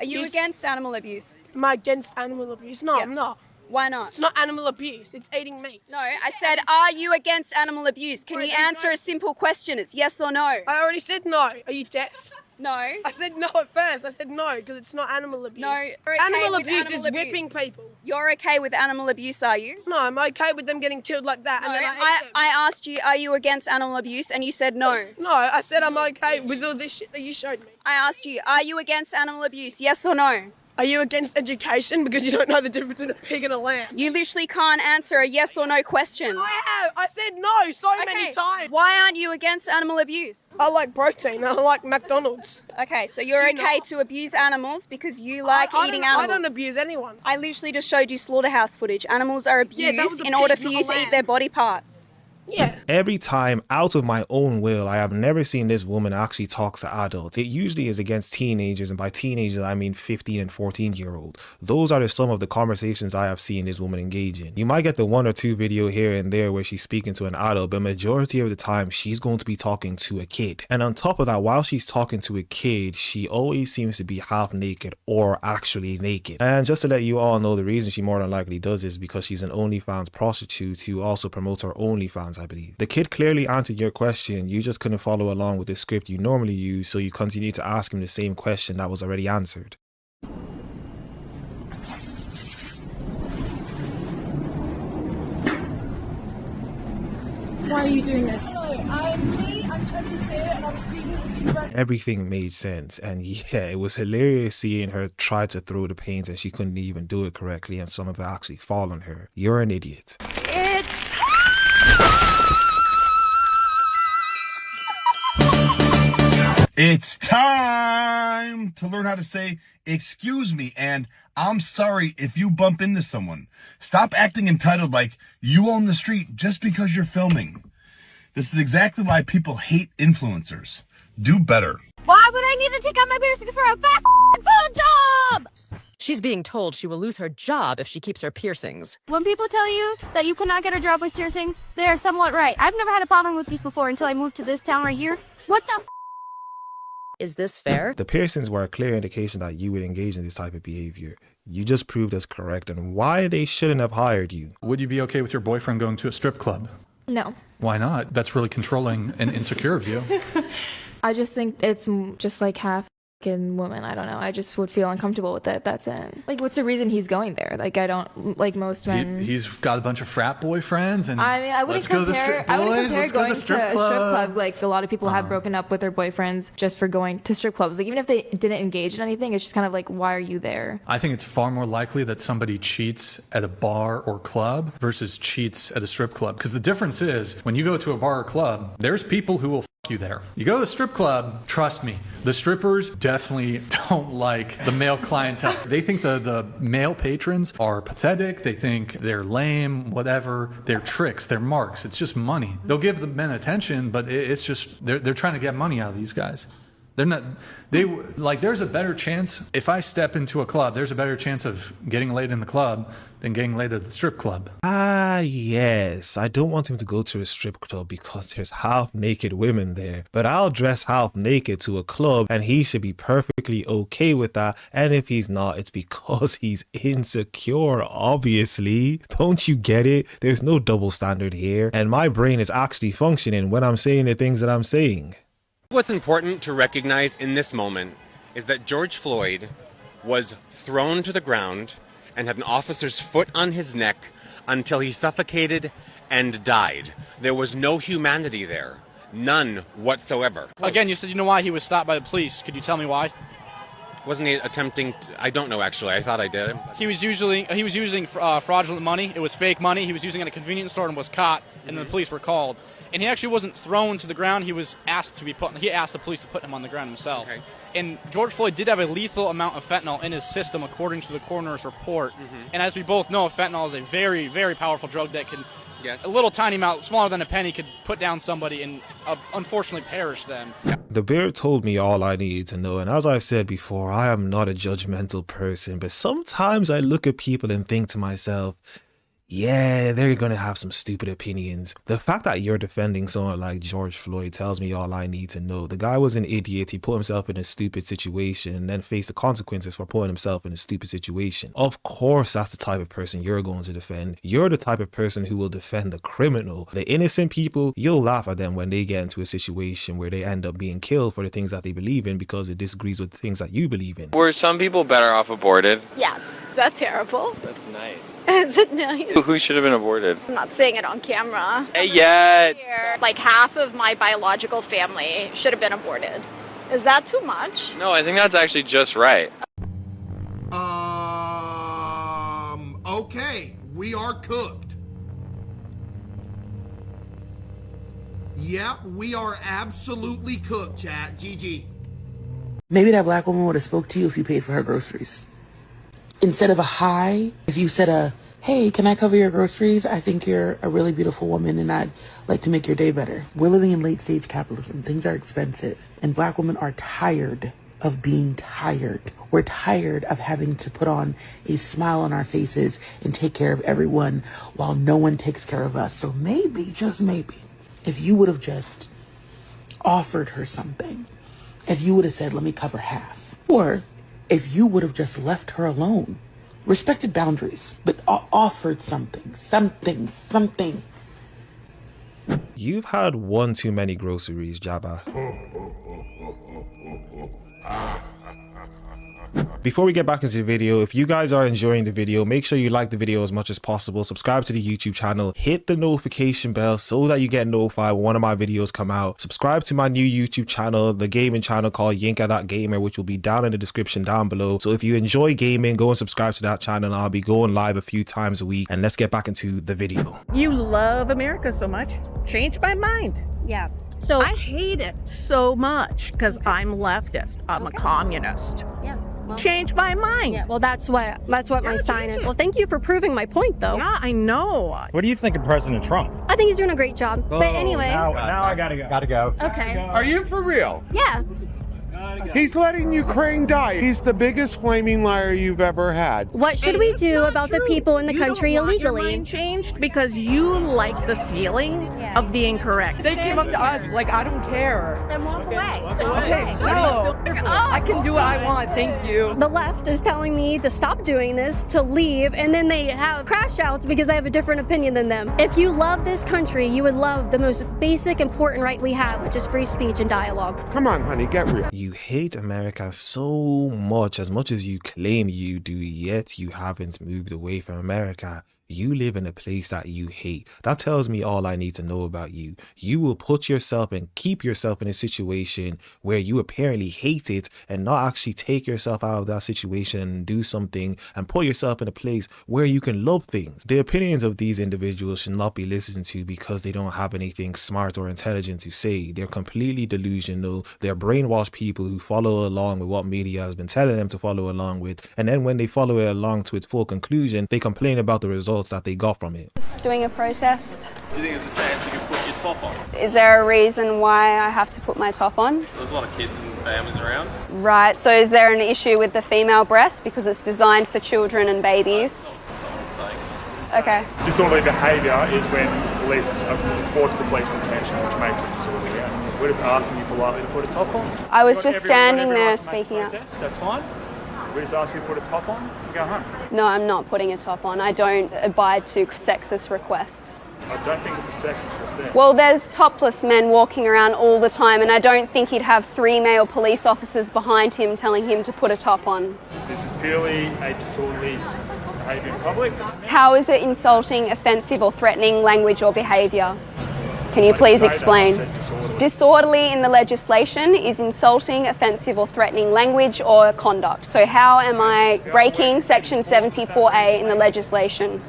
Are you against animal abuse? Am I against animal abuse? No, I'm not. Why not? It's not animal abuse, it's eating meat. No, I said, are you against animal abuse? Can you answer a simple question? It's yes or no. I already said no. Are you deaf? No. I said no at first. I said no because it's not animal abuse. No, you're okay animal with abuse animal is abuse. whipping people. You're okay with animal abuse, are you? No, I'm okay with them getting killed like that. No, and then I hate them. I asked you, are you against animal abuse? And you said no. No, I said I'm okay with all this shit that you showed me. I asked you, are you against animal abuse? Yes or no? Are you against education because you don't know the difference between a pig and a lamb? You literally can't answer a yes or no question. I have. I said no so many times. Why aren't you against animal abuse? I like protein and I like McDonald's. Okay, so you're okay to abuse animals because you like eating animals. I don't abuse anyone. I literally just showed you slaughterhouse footage. Animals are abused in pig, order for not you a to eat lamb. their body parts. Yeah. Every time, out of my own will, I have never seen this woman actually talk to adults. It usually is against teenagers, and by teenagers I mean 15 and 14-year-old. Those are some of the conversations I have seen this woman engage in. You might get the one or two video here and there where she's speaking to an adult, but majority of the time she's going to be talking to a kid. And on top of that, while she's talking to a kid, she always seems to be half naked or actually naked. And just to let you all know, the reason she more than likely does this is because she's an OnlyFans prostitute who also promotes her OnlyFans, I believe. The kid clearly answered your question. You just couldn't follow along with the script you normally use, so you continue to ask him the same question that was already answered. Why are you doing this? Hello, I'm Lee, I'm 22 and I'm a student at university. Everything made sense, and yeah, it was hilarious seeing her try to throw the paint and she couldn't even do it correctly, and some of it actually fall on her. You're an idiot. It's time to learn how to say, excuse me, and I'm sorry if you bump into someone. Stop acting entitled like you own the street just because you're filming. This is exactly why people hate influencers. Do better. Why would I need to take out my piercings for a fast food job? She's being told she will lose her job if she keeps her piercings. When people tell you that you cannot get a job with piercings, they are somewhat right. I've never had a problem with these before until I moved to this town right here. What the Is this fair? The piercings were a clear indication that you would engage in this type of behavior. You just proved us correct and why they shouldn't have hired you. Would you be okay with your boyfriend going to a strip club? No. Why not? That's really controlling and insecure of you. I just think it's just like half fucking woman. I don't know. I just would feel uncomfortable with it. That's it. Like, what's the reason he's going there? Like, I don't, like most men. He's got a bunch of frat boyfriends and I mean, I wouldn't compare going to a strip club. Like, a lot of people have broken up with their boyfriends just for going to strip clubs. Like, even if they didn't engage in anything, it's just kind of like, why are you there? I think it's far more likely that somebody cheats at a bar or club versus cheats at a strip club. Because the difference is, when you go to a bar or club, there's people who will you there. You go to a strip club, trust me, the strippers definitely don't like the male clientele. They think the male patrons are pathetic. They think they're lame, whatever. They're tricks, they're marks. It's just money. They'll give the men attention, but it's just, they're trying to get money out of these guys. They're not, there's a better chance, if I step into a club, there's a better chance of getting laid in the club than getting laid at the strip club. Ah, yes. I don't want him to go to a strip club because there's half naked women there. But I'll dress half naked to a club and he should be perfectly okay with that. And if he's not, it's because he's insecure, obviously. Don't you get it? There's no double standard here. And my brain is actually functioning when I'm saying the things that I'm saying. What's important to recognize in this moment is that George Floyd was thrown to the ground and had an officer's foot on his neck until he suffocated and died. There was no humanity there. None whatsoever. Again, you said you know why he was stopped by the police. Could you tell me why? Wasn't he attempting I don't know, actually. I thought I did. He was using fraudulent money. It was fake money. He was using it at a convenience store and was caught, and then the police were called. And he actually wasn't thrown to the ground. He was asked to be he asked the police to put him on the ground himself. Okay. And George Floyd did have a lethal amount of fentanyl in his system, according to the coroner's report. And as we both know, fentanyl is a very, very powerful drug that can, a little tiny amount, smaller than a penny, could put down somebody and unfortunately perish them. The bear told me all I needed to know, and as I've said before, I am not a judgmental person, but sometimes I look at people and think to myself, yeah, they're gonna have some stupid opinions. The fact that you're defending someone like George Floyd tells me all I need to know. The guy was an idiot. He put himself in a stupid situation and then faced the consequences for putting himself in a stupid situation. Of course, that's the type of person you're going to defend. You're the type of person who will defend the criminal. The innocent people, you'll laugh at them when they get into a situation where they end up being killed for the things that they believe in because it disagrees with the things that you believe in. Were some people better off aborted? Yes. Is that terrible? That's nice. Is it nice? Who should have been aborted? I'm not saying it on camera. Hey, yet. Like half of my biological family should have been aborted. Is that too much? No, I think that's actually just right. Okay, we are cooked. Yep, we are absolutely cooked, chat. GG. Maybe that black woman would have spoke to you if you paid for her groceries. Instead of a hi, if you said a, hey, can I cover your groceries? I think you're a really beautiful woman and I'd like to make your day better. We're living in late stage capitalism. Things are expensive. And black women are tired of being tired. We're tired of having to put on a smile on our faces and take care of everyone while no one takes care of us. So maybe, just maybe, if you would have just offered her something, if you would have said, let me cover half, or if you would have just left her alone, respected boundaries, but offered something. You've had one too many groceries, Jabba. Before we get back into the video, if you guys are enjoying the video, make sure you like the video as much as possible, subscribe to the YouTube channel, hit the notification bell so that you get notified when one of my videos come out. Subscribe to my new YouTube channel, the gaming channel called YinkaThatGuy, which will be down in the description down below. So if you enjoy gaming, go and subscribe to that channel. I'll be going live a few times a week, and let's get back into the video. You love America so much. Change my mind. Yeah. So I hate it so much because I'm leftist. I'm a communist. Yeah. Well, change my mind. Yeah, well, that's what my sign is. Well, thank you for proving my point, though. Yeah, I know. What do you think of President Trump? I think he's doing a great job. But anyway. Now I gotta go. Gotta go. Okay. Are you for real? Yeah. He's letting Ukraine die. He's the biggest flaming liar you've ever had. What should we do about the people in the country don't want illegally? Your mind changed because you like the feeling of being correct. They came up to us like, I don't care. Then walk away. Okay, no. I can do what I want, thank you. The left is telling me to stop doing this, to leave, and then they have crash outs because I have a different opinion than them. If you love this country, you would love the most basic, important right we have, which is free speech and dialogue. Come on, honey, get real. You hate America so much as you claim you do, yet you haven't moved away from America. You live in a place that you hate. That tells me all I need to know about you. You will put yourself and keep yourself in a situation where you apparently hate it and not actually take yourself out of that situation and do something and put yourself in a place where you can love things. The opinions of these individuals should not be listened to because they don't have anything smart or intelligent to say. They're completely delusional. They're brainwashed people who follow along with what media has been telling them to follow along with. And then when they follow it along to its full conclusion, they complain about the results that they got from it. Just doing a protest. Do you think there's a chance you can put your top on? Is there a reason why I have to put my top on? There's a lot of kids and families around. Right, so is there an issue with the female breast because it's designed for children and babies? Okay. Disorderly behaviour is when police it's brought to the police's attention, which makes it disorderly. Yeah. We're just asking you politely to put a top on. I was just standing there speaking up. That's fine. We just ask you to put a top on and go home. No, I'm not putting a top on. I don't abide to sexist requests. I don't think it's a sexist request. Well, there's topless men walking around all the time, and I don't think he'd have 3 male police officers behind him telling him to put a top on. This is purely a disorderly behaviour in public. How is it insulting, offensive or threatening language or behaviour? Can you please explain? Disorderly in the legislation is insulting, offensive or threatening language or conduct. So how am I breaking section 74A in the legislation?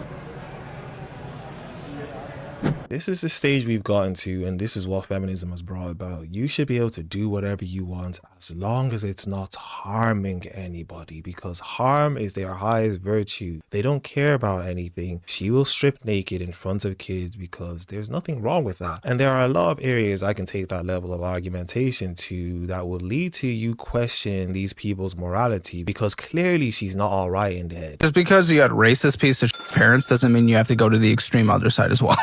This is the stage we've gotten to, and this is what feminism has brought about. You should be able to do whatever you want as long as it's not harming anybody, because harm is their highest virtue. They don't care about anything. She will strip naked in front of kids because there's nothing wrong with that. And there are a lot of areas I can take that level of argumentation to that will lead to you questioning these people's morality, because clearly she's not all right in the head. Just because you got racist piece of parents doesn't mean you have to go to the extreme other side as well.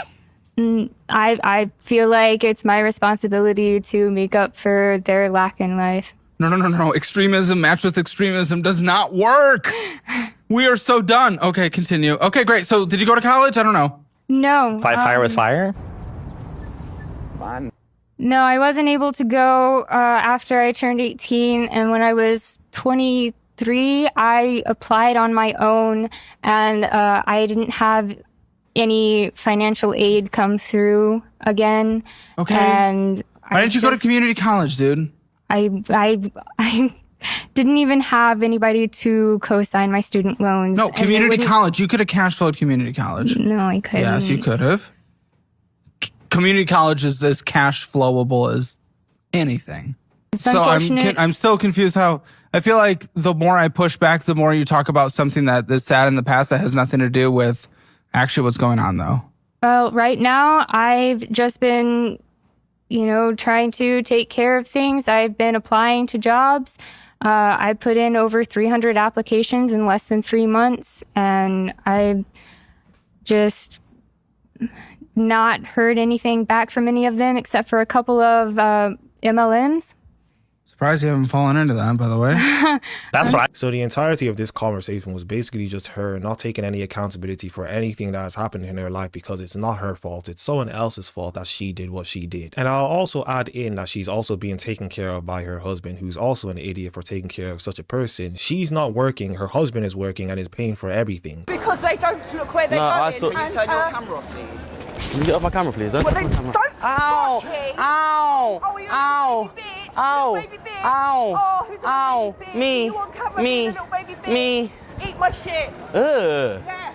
I feel like it's my responsibility to make up for their lack in life. No. Extremism matched with extremism does not work. We are so done. Okay, continue. Okay, great. So did you go to college? I don't know. No. Fight fire with fire? Fun. No, I wasn't able to go after I turned 18. And when I was 23, I applied on my own, and I didn't have any financial aid come through again. Okay. And why didn't you go to community college, dude? I didn't even have anybody to co-sign my student loans. No, community college. You could have cash flowed community college. No, I couldn't. Yes, you could have. Community college is as cash flowable as anything. It's so unfortunate. I'm still confused how I feel like the more I push back, the more you talk about something that is sad in the past that has nothing to do with actually what's going on, though. Well, right now I've just been, trying to take care of things. I've been applying to jobs. I put in over 300 applications in less than 3 months, and I've just not heard anything back from any of them except for a couple of MLMs. Surprised you haven't fallen into that, by the way. That's right. So the entirety of this conversation was basically just her not taking any accountability for anything that has happened in her life, because it's not her fault. It's someone else's fault that she did what she did. And I'll also add in that she's also being taken care of by her husband, who's also an idiot for taking care of such a person. She's not working. Her husband is working and is paying for everything. Because they don't look where they're going. Can you turn your camera off, please? Can you get off my camera, please? Don't Well, touch they my camera. don't. Ow! Ow! Oh, you're Ow! a little baby bitch. Ow! Little baby bitch. Ow! Oh, who's a Ow! little baby bitch? Me! You on camera Me! being a little baby bitch. Me! Eat my shit. Ugh! Yeah.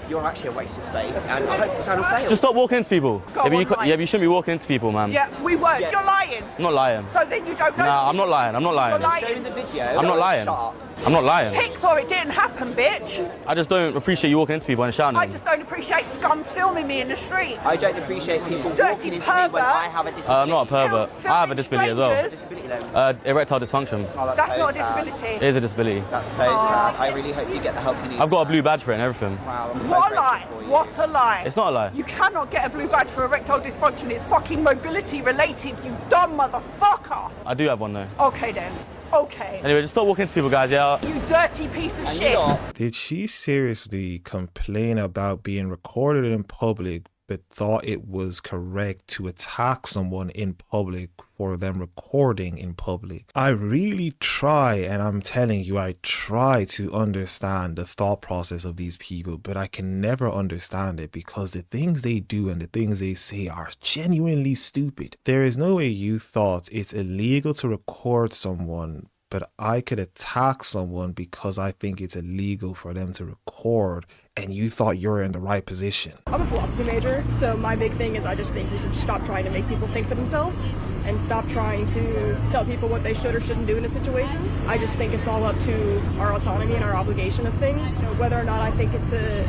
You're actually a waste of space, and I hope the channel fails. Just stop walking into people. Go on, lie. You shouldn't be walking into people, man. Yeah, we weren't. Yeah. You're lying. I'm not lying. So then you don't know. Nah, I'm not lying. I'm not lying. You're lying. Show me the video. I'm not lying. Shut up. I'm not lying. Pics or it didn't happen, bitch. I just don't appreciate you walking into people and shouting. I just don't appreciate scum filming me in the street. I don't appreciate people walking into me when I have a disability. I'm not a pervert. I have a disability as well. Erectile dysfunction. Oh, that's not a disability. It is a disability. That's so sad. I really hope you get the help you need. I've got a blue badge for it and everything. Wow, what a lie. What a lie. It's not a lie. You cannot get a blue badge for erectile dysfunction. It's fucking mobility related, you dumb motherfucker. I do have one though. Okay then. Okay. Anyway, just stop walking into people, guys, yeah? You dirty piece of shit. Did she seriously complain about being recorded in public but thought it was correct to attack someone in public for them recording in public? I really try, and I'm telling you, I try to understand the thought process of these people, but I can never understand it because the things they do and the things they say are genuinely stupid. There is no way you thought it's illegal to record someone, but I could attack someone because I think it's illegal for them to record, and you thought you're in the right position. I'm a philosophy major, so my big thing is I just think we should stop trying to make people think for themselves and stop trying to tell people what they should or shouldn't do in a situation. I just think it's all up to our autonomy and our obligation of things. Whether or not I think it's a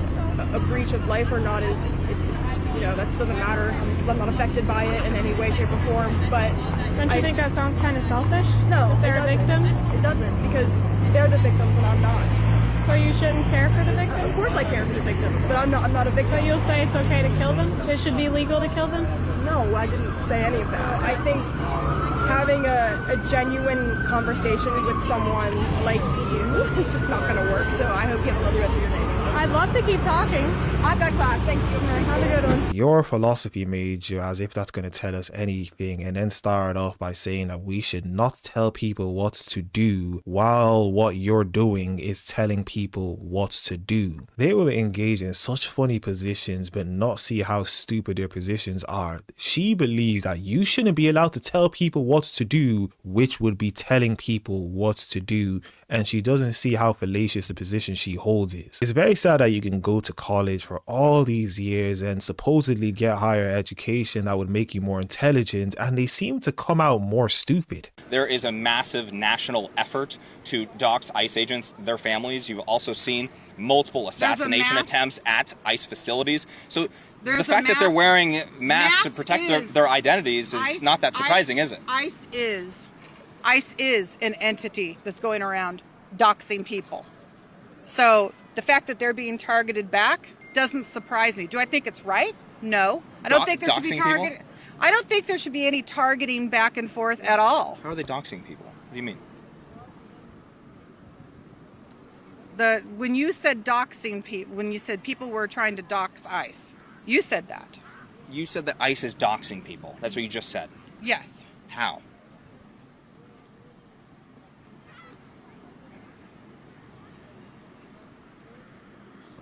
breach of life or not is, that doesn't matter because I'm not affected by it in any way, shape, or form. But don't you think that sounds kind of selfish? No, if they're victims? It doesn't, because they're the victims and I'm not. So you shouldn't care for the victims? Of course I care for the victims, but I'm not a victim. But you'll say it's okay to kill them? It should be legal to kill them? No, I didn't say any of that. I think having a genuine conversation with someone like you is just not going to work, so I hope you have a lovely rest of your day. I'd love to keep talking. I've got class, thank you. Have a good one. Your philosophy major, as if that's going to tell us anything, and then start off by saying that we should not tell people what to do while what you're doing is telling people what to do. They will engage in such funny positions but not see how stupid their positions are. She believes that you shouldn't be allowed to tell people what to do, which would be telling people what to do, and she doesn't see how fallacious the position she holds is. It's very sad that you can go to college for all these years and supposedly get higher education that would make you more intelligent, and they seem to come out more stupid. There is a massive national effort to dox ICE agents, their families. You've also seen multiple assassination attempts at ICE facilities. So the fact that they're wearing masks to protect their identities is not that surprising, is it? ICE is an entity that's going around doxing people. So the fact that they're being targeted back doesn't surprise me. Do I think it's right? No. I don't think there should be targeted. I don't think there should be any targeting back and forth at all. How are they doxing people? What do you mean? When you said doxing people, when you said people were trying to dox ICE, you said that. You said that ICE is doxing people. That's what you just said. Yes. How?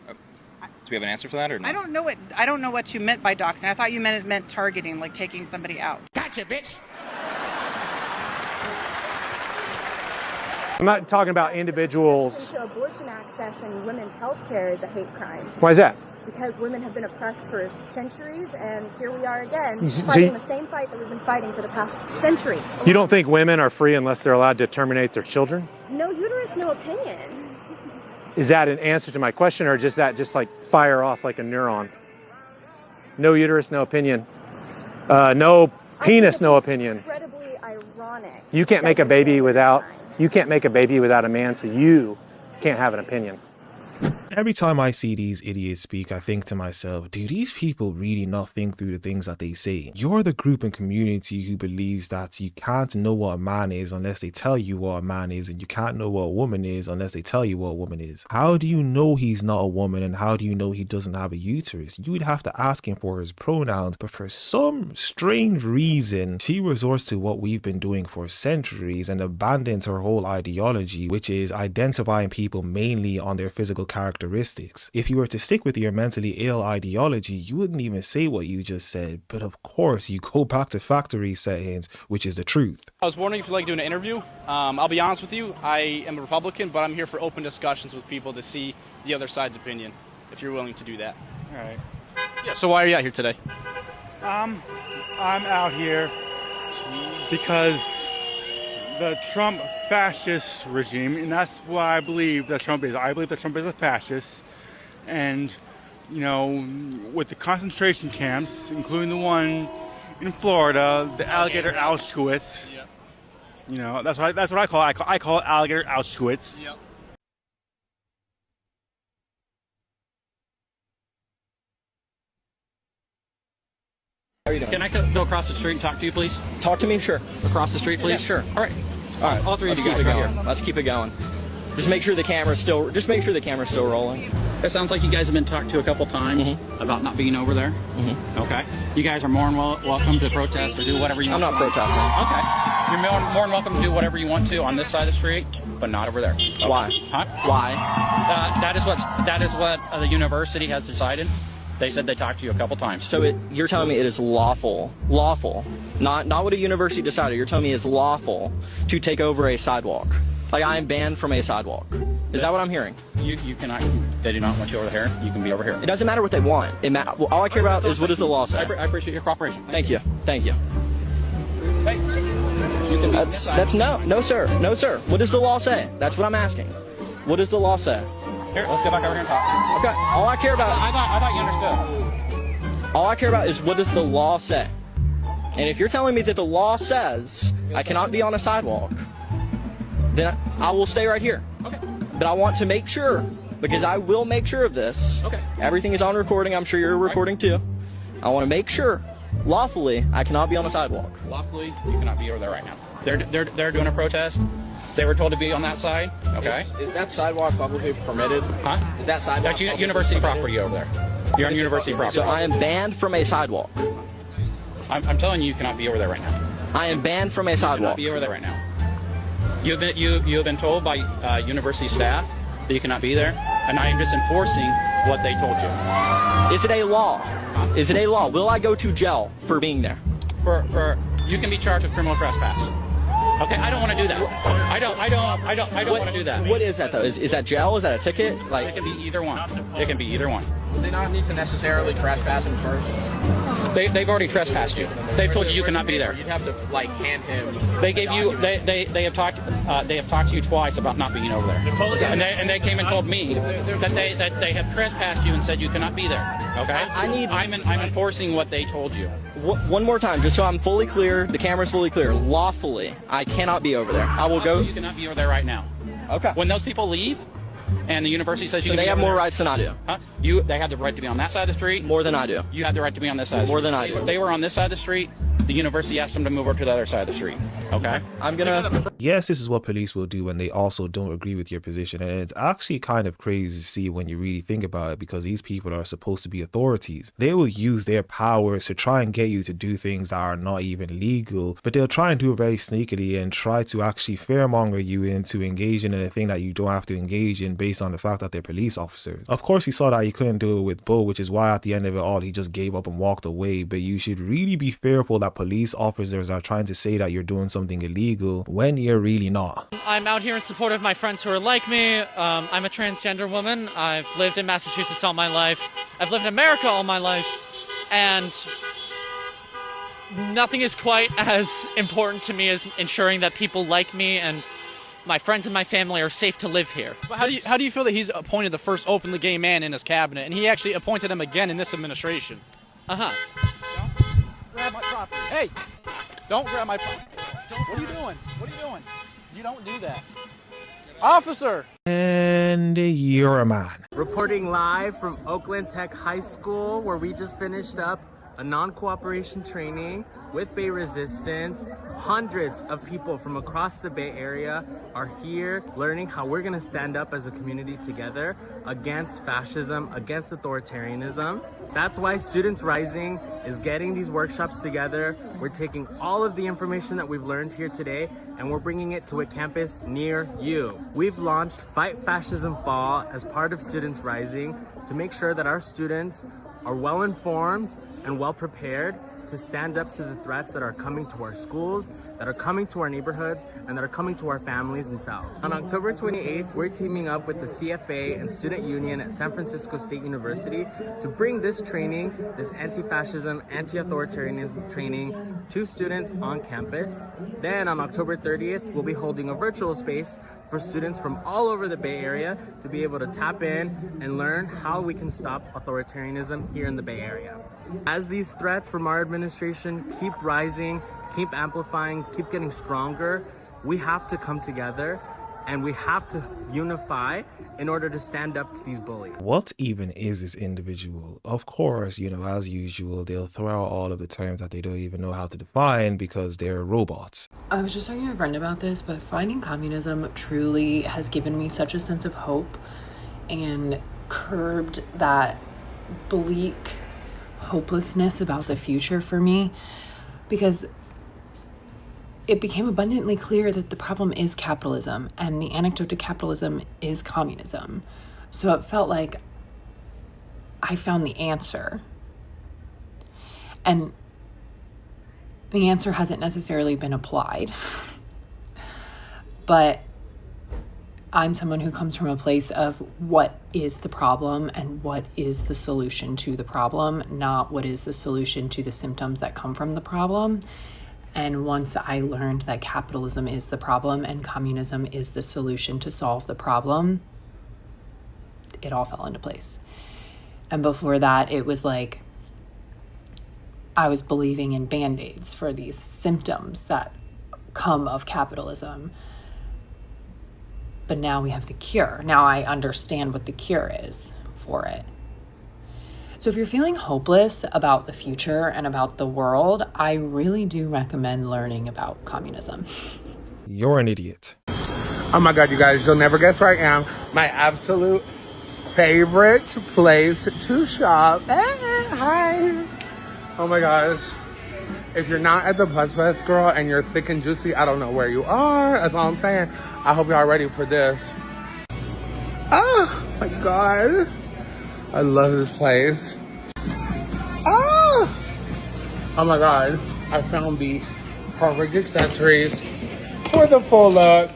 Do we have an answer for that or no? I don't know what you meant by doxing. I thought you meant targeting, like taking somebody out. Gotcha, bitch. I'm not talking about individuals. Abortion access and women's health care is a hate crime. Why is that? Because women have been oppressed for centuries, and here we are again, fighting the same fight that we've been fighting for the past century. You don't think women are free unless they're allowed to terminate their children? No uterus, no opinion. Is that an answer to my question, or just like fire off like a neuron? No uterus, no opinion. No penis, no opinion. Incredibly ironic. You can't make a baby without a man, so you can't have an opinion. Every time I see these idiots speak, I think to myself, do these people really not think through the things that they say? You're the group and community who believes that you can't know what a man is unless they tell you what a man is, and you can't know what a woman is unless they tell you what a woman is. How do you know he's not a woman, and how do you know he doesn't have a uterus? You would have to ask him for his pronouns, but for some strange reason, she resorts to what we've been doing for centuries and abandons her whole ideology, which is identifying people mainly on their physical characteristics. If you were to stick with your mentally ill ideology, you wouldn't even say what you just said, but of course you go back to factory settings, which is the truth. I was wondering if you'd like doing an interview. I'll be honest with you, I am a Republican, but I'm here for open discussions with people to see the other side's opinion, if you're willing to do that. All right. Yeah, so why are you out here today? I'm out here because the Trump fascist regime, and that's what I believe that Trump is. I believe that Trump is a fascist, and you know, with the concentration camps, including the one in Florida, the alligator Auschwitz. Yep. You know, that's what I call it. I call it alligator Auschwitz. Yep. Can I go across the street and talk to you, please? Talk to me, sure. Across the street, please? Yeah, sure. All right. All right. All three of you guys right here. Let's keep it going. Just make sure the camera's still rolling. It sounds like you guys have been talked to a couple times about not being over there. Okay. You guys are more than welcome to protest or do whatever you want. I'm not protesting. Okay. You're more than welcome to do whatever you want to on this side of the street, but not over there. Okay. Why? Huh? Why? That is what the university has decided. They said they talked to you a couple times. So you're telling me it is lawful, not what a university decided. You're telling me it's lawful to take over a sidewalk. Like I am banned from a sidewalk. Is that what I'm hearing? You cannot. They do not want you over here. You can be over here. It doesn't matter what they want. All I care about is what does the law say. I appreciate your cooperation. Thank you. Thank you. Hey. That's no sir. What does the law say? That's what I'm asking. What does the law say? Here, let's go back over here and talk. Okay. All I care about. I thought you understood. All I care about is what does the law say. And if you're telling me that the law says I cannot be on a sidewalk, then I will stay right here. Okay. But I want to make sure, because I will make sure of this. Okay. Everything is on recording. I'm sure you're recording too. I want to make sure, lawfully, I cannot be on a sidewalk. Lawfully, you cannot be over there right now. They're doing a protest. They were told to be on that side. Okay. Is that sidewalk publicly permitted? Huh? Is that sidewalk? That's university property over there. You're on university property. So I am banned from a sidewalk. I'm telling you cannot be over there right now. I am banned from a sidewalk. You cannot be over there right now. You have been told by university staff that you cannot be there, and I am just enforcing what they told you. Is it a law? Is it a law? Will I go to jail for being there? For you can be charged with criminal trespass. Okay, I don't want to do that. I don't want to do that. What is that though? Is that jail? Is that a ticket? Like, it can be either one. It can be either one. Do they not need to necessarily trespass him first? They've already trespassed you. They've told you cannot be there. You'd have to like hand him. They gave you. They have talked to you twice about not being over there. And they came and told me that they have trespassed you and said you cannot be there. Okay. I'm enforcing what they told you. One more time, just so I'm fully clear. The camera's fully clear. Lawfully, I cannot be over there. I will go. You cannot be over there right now. Okay. When those people leave, and the university says you so can they have more rights than I do. Huh? They have the right to be on that side of the street. More than I do. You have the right to be on this side. More than I do. They were on this side of the street. The university asked them to move over to the other side of the street. Okay. I'm gonna. Yes, this is what police will do when they also don't agree with your position, and it's actually kind of crazy to see when you really think about it, because these people are supposed to be authorities. They will use their powers to try and get you to do things that are not even legal, but they'll try and do it very sneakily and try to actually fearmonger you into engaging in a thing that you don't have to engage in based on the fact that they're police officers. Of course, he saw that he couldn't do it with Bo, which is why at the end of it all he just gave up and walked away. But you should really be fearful that police officers are trying to say that you're doing something illegal when you're really not. I'm out here in support of my friends who are like me. I'm a transgender woman. I've lived in Massachusetts all my life. I've lived in America all my life. And nothing is quite as important to me as ensuring that people like me and my friends and my family are safe to live here. But how do you feel that he's appointed the first openly gay man in his cabinet, and he actually appointed him again in this administration? Grab my property. Hey, don't grab my property. What are you doing? What are you doing? You don't do that. Officer! And you're a man. Reporting live from Oakland Tech High School, where we just finished up a non-cooperation training with Bay Resistance. Hundreds of people from across the Bay Area are here learning how we're gonna stand up as a community together against fascism, against authoritarianism. That's why Students Rising is getting these workshops together. We're taking all of the information that we've learned here today and we're bringing it to a campus near you. We've launched Fight Fascism Fall as part of Students Rising to make sure that our students are well informed and well prepared to stand up to the threats that are coming to our schools, that are coming to our neighborhoods, and that are coming to our families themselves. On October 28th, we're teaming up with the CFA and Student Union at San Francisco State University to bring this training, this anti-fascism, anti-authoritarianism training to students on campus. Then on October 30th, we'll be holding a virtual space for students from all over the Bay Area to be able to tap in and learn how we can stop authoritarianism here in the Bay Area. As these threats from our administration keep rising, keep amplifying, keep getting stronger, we have to come together and we have to unify in order to stand up to these bullies. What even is this individual? Of course, as usual, they'll throw out all of the terms that they don't even know how to define because they're robots. I was just talking to a friend about this, but finding communism truly has given me such a sense of hope and curbed that bleak hopelessness about the future for me, because it became abundantly clear that the problem is capitalism and the antidote to capitalism is communism. So it felt like I found the answer. And the answer hasn't necessarily been applied. But I'm someone who comes from a place of what is the problem and what is the solution to the problem, not what is the solution to the symptoms that come from the problem. And once I learned that capitalism is the problem and communism is the solution to solve the problem, it all fell into place. And before that, it was like I was believing in Band-Aids for these symptoms that come of capitalism. But now we have the cure. Now I understand what the cure is for it. So if you're feeling hopeless about the future and about the world, I really do recommend learning about communism. You're an idiot. Oh my God, you guys, you'll never guess where I am. My absolute favorite place to shop. Hi. Oh my gosh. If you're not at the Plus Fest, girl, and you're thick and juicy, I don't know where you are. That's all I'm saying. I hope y'all ready for this. Oh my God. I love this place. Oh my God. I found the perfect accessories for the full look.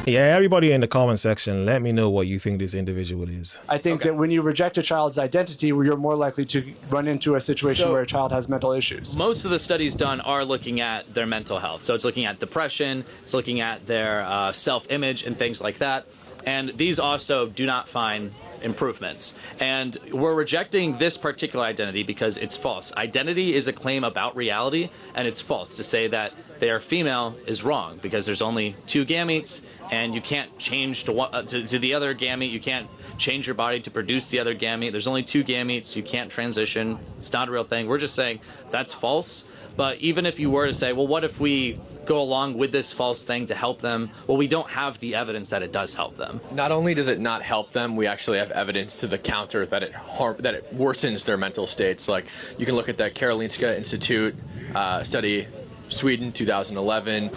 Yeah, everybody in the comment section, let me know what you think this individual is. I think that when you reject a child's identity, you're more likely to run into a situation where a child has mental issues. Most of the studies done are looking at their mental health. So it's looking at depression, it's looking at their self-image and things like that. And these also do not find improvements. And we're rejecting this particular identity because it's false. Identity is a claim about reality, and it's false. To say that they are female is wrong because there's only 2 gametes, and you can't change to the other gamete. You can't change your body to produce the other gamete. There's only 2 gametes. You can't transition. It's not a real thing. We're just saying that's false. But even if you were to say, well, what if we go along with this false thing to help them? Well, we don't have the evidence that it does help them. Not only does it not help them, we actually have evidence to the counter that it worsens their mental states. Like, you can look at that Karolinska Institute study, Sweden, 2011.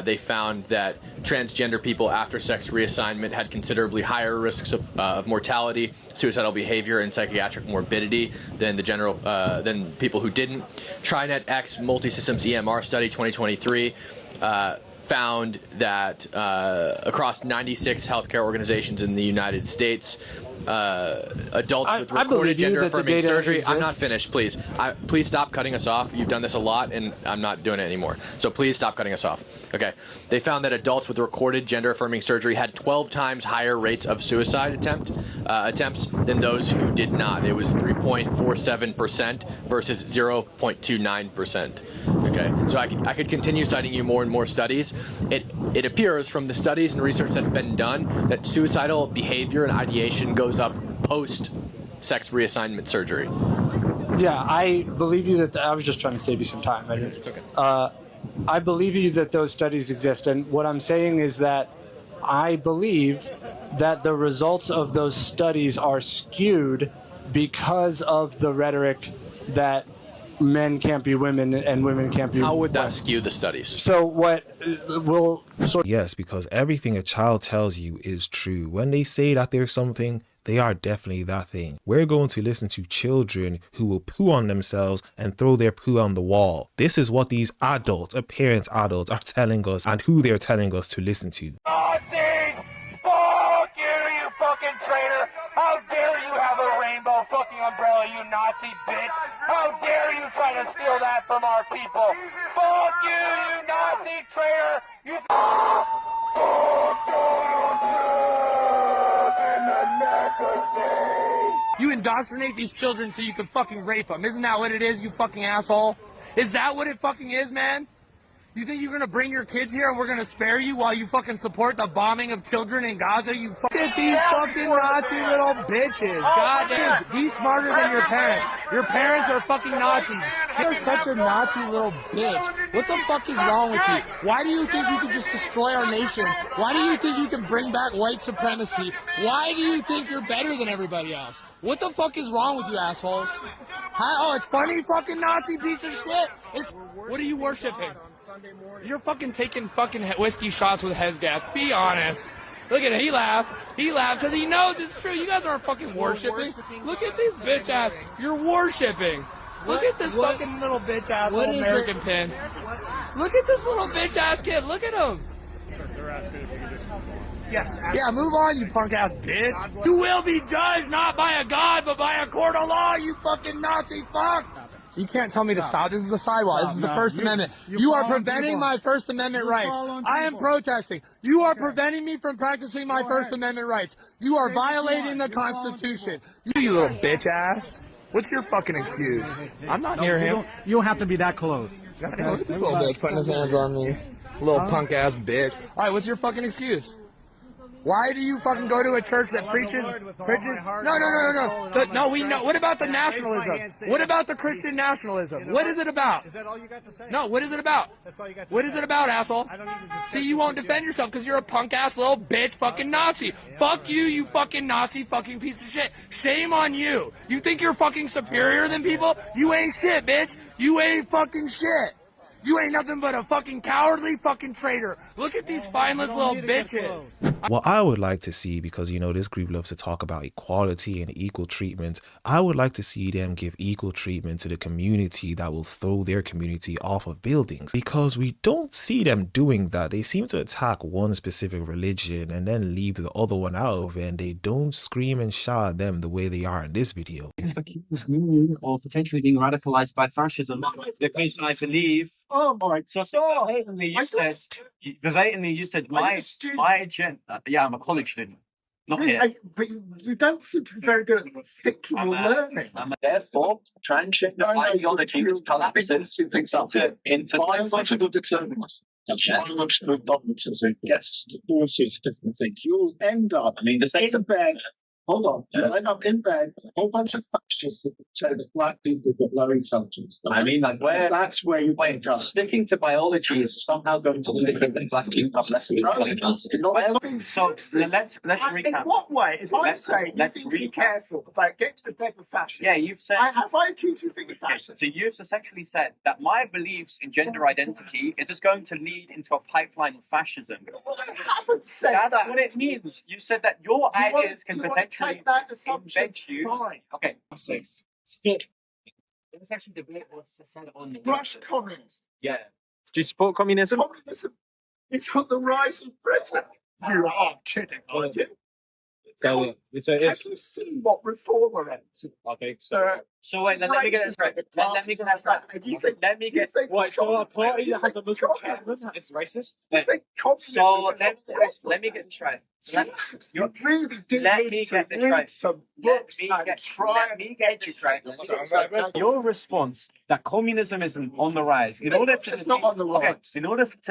They found that transgender people after sex reassignment had considerably higher risks of mortality, suicidal behavior, and psychiatric morbidity than than people who didn't. TriNet X Multisystems EMR study 2023 found that across 96 healthcare organizations in the United States, adults with recorded gender-affirming surgery. I'm not finished, please. Please stop cutting us off. You've done this a lot, and I'm not doing it anymore. So please stop cutting us off. Okay. They found that adults with recorded gender-affirming surgery had 12 times higher rates of suicide attempts than those who did not. It was 3.47% versus 0.29%. Okay. So I could continue citing you more and more studies. It appears from the studies and research that's been done that suicidal behavior and ideation goes up post sex reassignment surgery. Yeah, I believe you that I was just trying to save you some time. It's okay. I believe you that those studies exist, and what I'm saying is that I believe that the results of those studies are skewed because of the rhetoric that men can't be women and women can't be. How would that skew the studies? So what will yes, because everything a child tells you is true. When they say that there's something, they are definitely that thing. We're going to listen to children who will poo on themselves and throw their poo on the wall. This is what these adults, appearance adults, are telling us and who they're telling us to listen to. Nazi! Fuck you fucking traitor! How dare you have a rainbow fucking umbrella, you Nazi bitch! How dare you try to steal that from our people! Fuck you, you Nazi traitor! You You indoctrinate these children so you can fucking rape them. Isn't that what it is, you fucking asshole? Is that what it fucking is, man? You think you're gonna bring your kids here and we're gonna spare you while you fucking support the bombing of children in Gaza? You fucking these fucking Nazi little bitches. Goddamn, be smarter than your parents. Your parents are fucking Nazis. You're such a Nazi little bitch. What the fuck is wrong with you? Why do you think you can just destroy our nation? Why do you think you can bring back white supremacy? Why do you think you're better than everybody else? What the fuck is wrong with you assholes? Oh, it's funny, fucking Nazi piece of shit. What are you worshiping? You're fucking taking fucking whiskey shots with Hezgath. Be honest. Look at it. He laughed. He laughed because he knows it's true. You guys aren't fucking worshiping. Look at this bitch ass. You're worshiping. Look at this fucking little bitch ass little American pin. Look at this little bitch ass kid. Look at him. Yes. Yeah, move on, you punk ass bitch. You will be judged not by a god, but by a court of law, you fucking Nazi fuck. You can't tell me to stop. This is the sidewalk. This is the First Amendment. You are preventing my First Amendment rights. I am protesting. You are preventing me from practicing my First Amendment rights. You are violating the Constitution. You little bitch ass. What's your fucking excuse? I'm not near him. You don't have to be that close. Look at this little bitch putting his hands on me. Little punk ass bitch. All right, what's your fucking excuse? Why do you fucking go to a church that preaches? No, we know. What about the nationalism? What about the Christian nationalism? What is it about? Is that all you got to say? No, what is it about? That's all you got to say. What is it about, asshole? I don't need to just See, you won't defend yourself because you're a punk ass little bitch fucking Nazi. Fuck you, you fucking Nazi fucking piece of shit. Shame on you. You think you're fucking superior than people? You ain't shit, bitch. You ain't fucking shit. You ain't nothing but a fucking cowardly fucking traitor. Look at these spineless little bitches. What I would like to see, because you know this group loves to talk about equality and equal treatment, I would like to see them give equal treatment to the community that will throw their community off of buildings, because we don't see them doing that. They seem to attack one specific religion and then leave the other one out of it, and they don't scream and shout at them the way they are in this video. Or potentially being radicalized by fascism, because I believe. Oh my God! Verbatimly, you said my agenda. Yeah, I'm a college student. Not here. But you don't seem to be very good at thinking or learning. Therefore, transgender ideology is collapses into biological determinism. Biological dogmatism gets to forces different things. You'll end up in bed. Hold on. You'll end up in bed, a whole bunch of fascists that say that black people have got low intelligence. I mean, like, that's where you wait. Sticking to biology is somehow going to lead to black people have less intelligence. So let's recap. In what way? If I say you need to be careful about getting to bed with fascists. Yeah, you've said. Have I accused you of being a fascist? So you've essentially said that my beliefs in gender identity is just going to lead into a pipeline of fascism. Well, I haven't said that. That's what it means. You said that your ideas can potentially that assumption. Invent you. Fine. Okay. Let's actually debate what's said on the Rush communism. Yeah. Do you support communism? Communism is on the rise in Britain. You are kidding, aren't you? So have you seen what reform are at? Okay. So wait, let me get it straight. Let me get it straight. Let me get. What? So a party that has a Muslim chairman is racist? You think communism? So let me get it straight. You really do need to read some books and try and educate yourself. Your response that communism is on the rise. In order to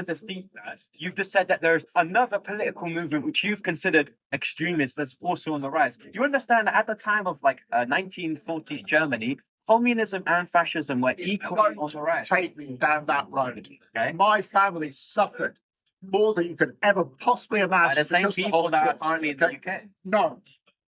defeat that, you've just said that there's another political movement which you've considered extremist that's also on the rise. Do you understand that at the time of 1940s Germany, communism and fascism were equally on the rise? Take me down that road. Okay? My family suffered more than you could ever possibly imagine. By the same people that are currently in the UK? No.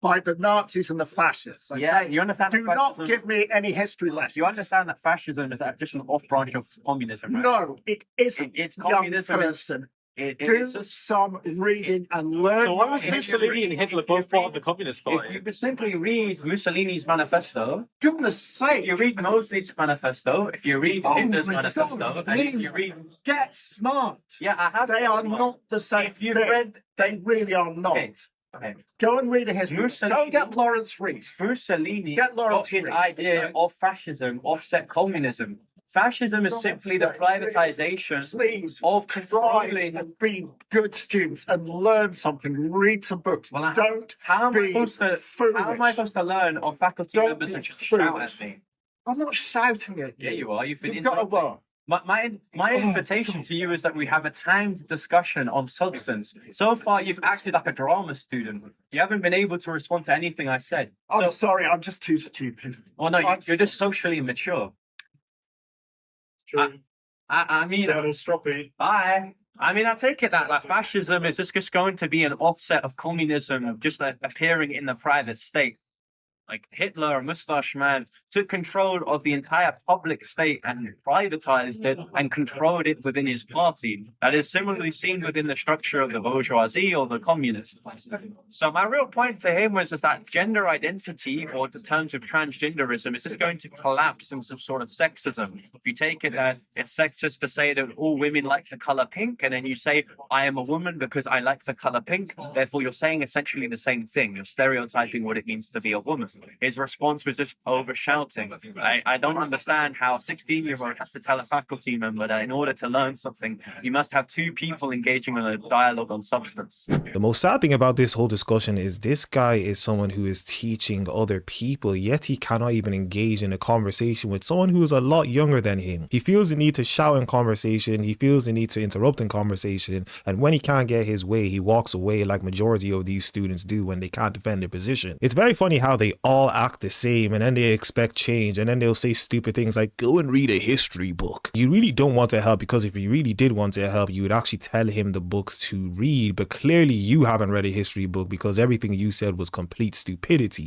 By the Nazis and the fascists. Okay? Yeah, you understand Do not give me any history lessons. You understand that fascism is just an off-branch of communism, right? No, it isn't. It's communism. Young person. Do some reading and learn. So why was Mussolini and Hitler both part of the Communist Party? If you could simply read Mussolini's manifesto, goodness sake! If you read Mosley's manifesto, if you read Hitler's manifesto, and if you read... Get smart! Yeah, I have. They are not the same If you've read... They really are not. Okay. Go and read a history. Go and get Lawrence Rees. Mussolini got his idea of fascism offset communism. Fascism is simply the privatization of controlling. And be good students and learn something. Read some books. Well, how am I supposed to learn of faculty members that just shout at me? I'm not shouting at you. Yeah, you are. You've been got to work. My invitation to you is that we have a timed discussion on substance. So far, you've acted like a drama student. You haven't been able to respond to anything I said. I'm sorry, I'm just too stupid. Oh no, you're just socially immature. I mean, bye. I mean, I take it that fascism is just going to be an offset of communism, just appearing in the private state. Like Hitler, Mustache Man, took control of the entire public state and privatized it and controlled it within his party. That is similarly seen within the structure of the bourgeoisie or the communists. So my real point to him was that gender identity, or in terms of transgenderism, is just going to collapse in some sort of sexism. If you take it as it's sexist to say that all women like the color pink, and then you say, I am a woman because I like the color pink, therefore you're saying essentially the same thing. You're stereotyping what it means to be a woman. His response was just over-shouting. I don't understand how a 16-year-old has to tell a faculty member that in order to learn something, you must have two people engaging in a dialogue on substance. The most sad thing about this whole discussion is this guy is someone who is teaching other people, yet he cannot even engage in a conversation with someone who is a lot younger than him. He feels the need to shout in conversation, he feels the need to interrupt in conversation, and when he can't get his way, he walks away like majority of these students do when they can't defend their position. It's very funny how they all act the same and then they expect change, and then they'll say stupid things like go and read a history book. You really don't want to help, because if you really did want to help, you would actually tell him the books to read, but clearly you haven't read a history book because everything you said was complete stupidity.